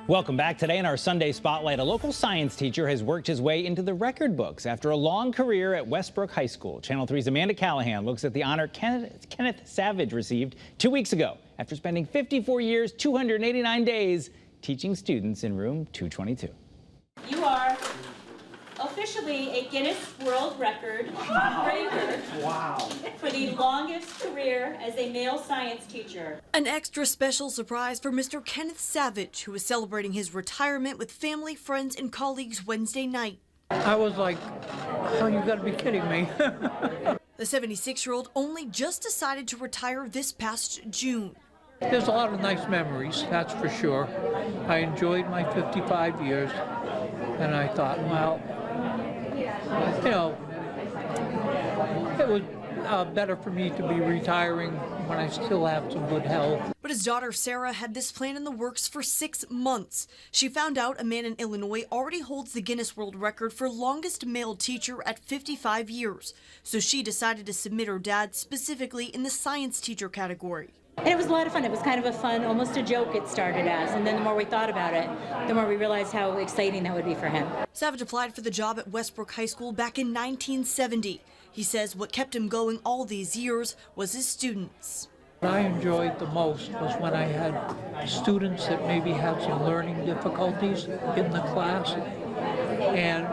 Welcome back. Today in our Sunday Spotlight, a local science teacher has worked his way into the record books after a long career at Westbrook High School. Channel 3's Amanda Callahan looks at the honor Kenneth Savage received 2 weeks ago after spending 54 years, 289 days teaching students in room 222. You are officially a Guinness World Record breaker for the longest career as a male science teacher. An extra special surprise for Mr. Kenneth Savage, who is celebrating his retirement with family, friends, and colleagues Wednesday night. I was like, oh, you gotta be kidding me. The 76-year-old only just decided to retire this past June. There's a lot of nice memories, that's for sure. I enjoyed my 55 years, and I thought, well, you know, it was better for me to be retiring when I still have some good health. But his daughter Sarah had this plan in the works for 6 months. She found out a man in Illinois already holds the Guinness World Record for longest male teacher at 55 years. So she decided to submit her dad specifically in the science teacher category. And it was a lot of fun. It was kind of a fun, almost a joke it started as. And then the more we thought about it, the more we realized how exciting that would be for him. Savage applied for the job at Westbrook High School back in 1970. He says what kept him going all these years was his students. What I enjoyed the most was when I had students that maybe had some learning difficulties in the class, and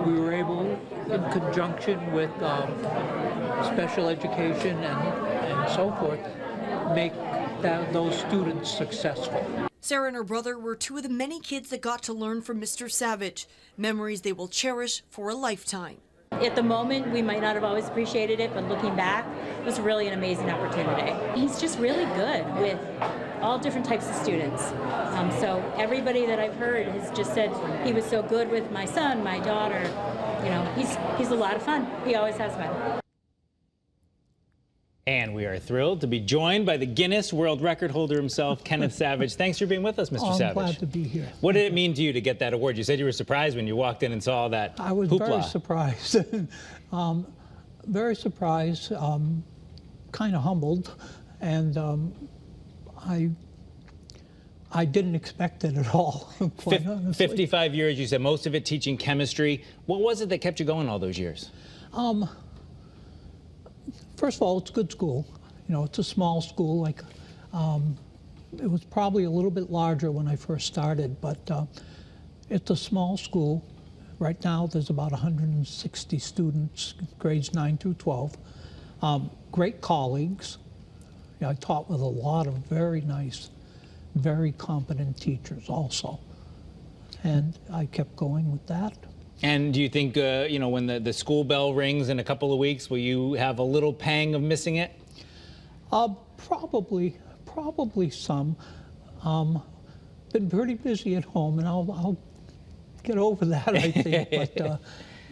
we were able, in conjunction with special education and so forth, make those students successful. Sarah and her brother were two of the many kids that got to learn from Mr. Savage, memories they will cherish for a lifetime. At the moment, we might not have always appreciated it, but looking back, it was really an amazing opportunity. He's just really good with all different types of students. So everybody that I've heard has just said he was so good with my son, my daughter. You know, he's a lot of fun. He always has been. And we are thrilled to be joined by the Guinness World Record holder himself, Kenneth Savage. Thanks for being with us, Mr. Savage. I'm glad to be here. What did it mean to you to get that award? You said you were surprised when you walked in and saw that I was hoopla. very surprised. Very surprised, kind of humbled, and I didn't expect it at all, quite honestly. 55 years, you said, most of it teaching chemistry. What was it that kept you going all those years? First of all, it's a good school. You know, it's a small school. Like, it was probably a little bit larger when I first started, but it's a small school. Right now, there's about 160 students, grades 9 through 12. Great colleagues. You know, I taught with a lot of very nice, very competent teachers also. And I kept going with that. And do you think, you know, when the school bell rings in a couple of weeks, will you have a little pang of missing it? Probably some. Been pretty busy at home, and I'll get over that, I think. But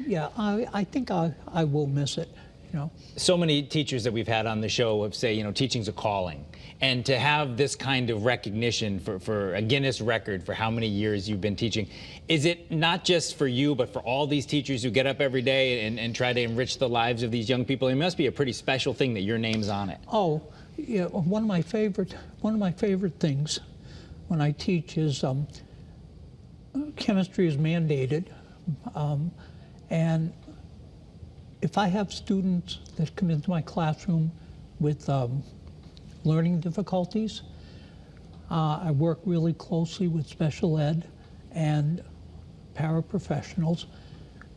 yeah, I think I will miss it. You know. So many teachers that we've had on the show have said, you know, teaching's a calling. And to have this kind of recognition for a Guinness record for how many years you've been teaching, is it not just for you, but for all these teachers who get up every day and try to enrich the lives of these young people? It must be a pretty special thing that your name's on it. Oh, yeah. One of my favorite things when I teach is chemistry is mandated, and if I have students that come into my classroom with learning difficulties, I work really closely with special ed and paraprofessionals,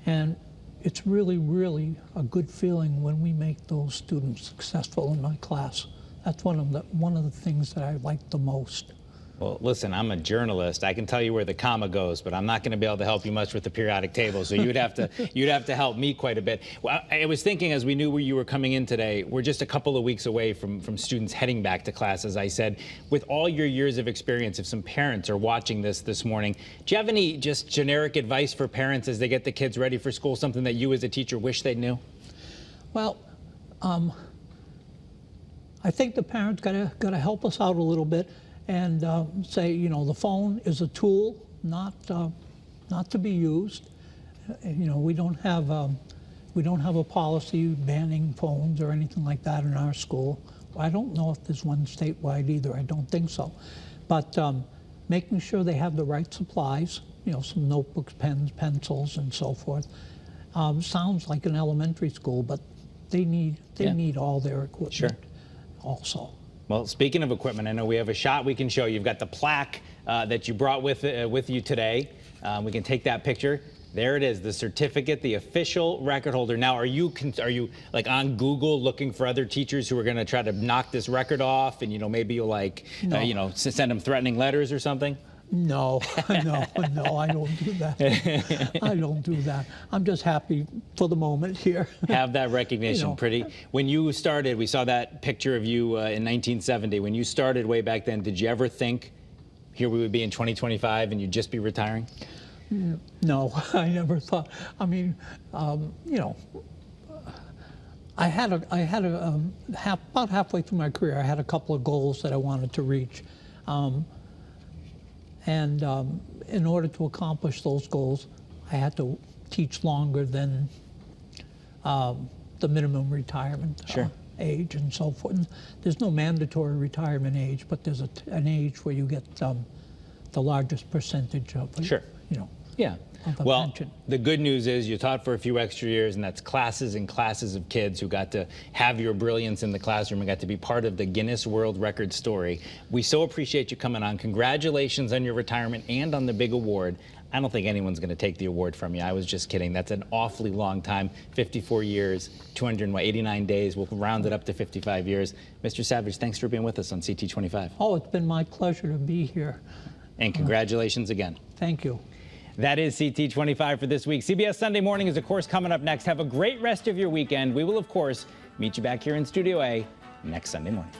and it's really, really a good feeling when we make those students successful in my class. That's one of the things that I like the most. Well, listen, I'm a journalist. I can tell you where the comma goes, but I'm not going to be able to help you much with the periodic table. So you'd have to help me quite a bit. Well, I was thinking as we knew where you were coming in today, we're just a couple of weeks away from students heading back to class, as I said. With all your years of experience, if some parents are watching this morning, do you have any just generic advice for parents as they get the kids ready for school, something that you as a teacher wish they knew? Well, I think the parents gotta help us out a little bit. And say, you know, the phone is a tool, not to be used. You know, we don't have a policy banning phones or anything like that in our school. I don't know if there's one statewide either. I don't think so. But making sure they have the right supplies, you know, some notebooks, pens, pencils, and so forth. Sounds like an elementary school, but they need all their equipment also. Well, speaking of equipment, I know we have a shot we can show. You've got the plaque that you brought with you today. We can take that picture. There it is, the certificate, the official record holder. Now, are you like on Google looking for other teachers who are going to try to knock this record off, and maybe you'll like send them threatening letters or something? No, no, I don't do that. I don't do that. I'm just happy for the moment here. Have that recognition. Pretty. When you started, we saw that picture of you in 1970. When you started way back then, did you ever think here we would be in 2025 and you'd just be retiring? No, I never thought. I mean, I had about halfway through my career, I had a couple of goals that I wanted to reach. And in order to accomplish those goals, I had to teach longer than the minimum retirement age and so forth. And there's no mandatory retirement age, but there's an age where you get the largest percentage of it. Yeah. Well, pension. The good news is you taught for a few extra years, and that's classes and classes of kids who got to have your brilliance in the classroom and got to be part of the Guinness World Record story. We so appreciate you coming on. Congratulations on your retirement and on the big award. I don't think anyone's going to take the award from you. I was just kidding. That's an awfully long time, 54 years, 289 days. We'll round it up to 55 years. Mr. Savage, thanks for being with us on CT25. Oh, it's been my pleasure to be here. And congratulations again. Thank you. That is CT25 for this week. CBS Sunday Morning is, of course, coming up next. Have a great rest of your weekend. We will, of course, meet you back here in Studio A next Sunday morning.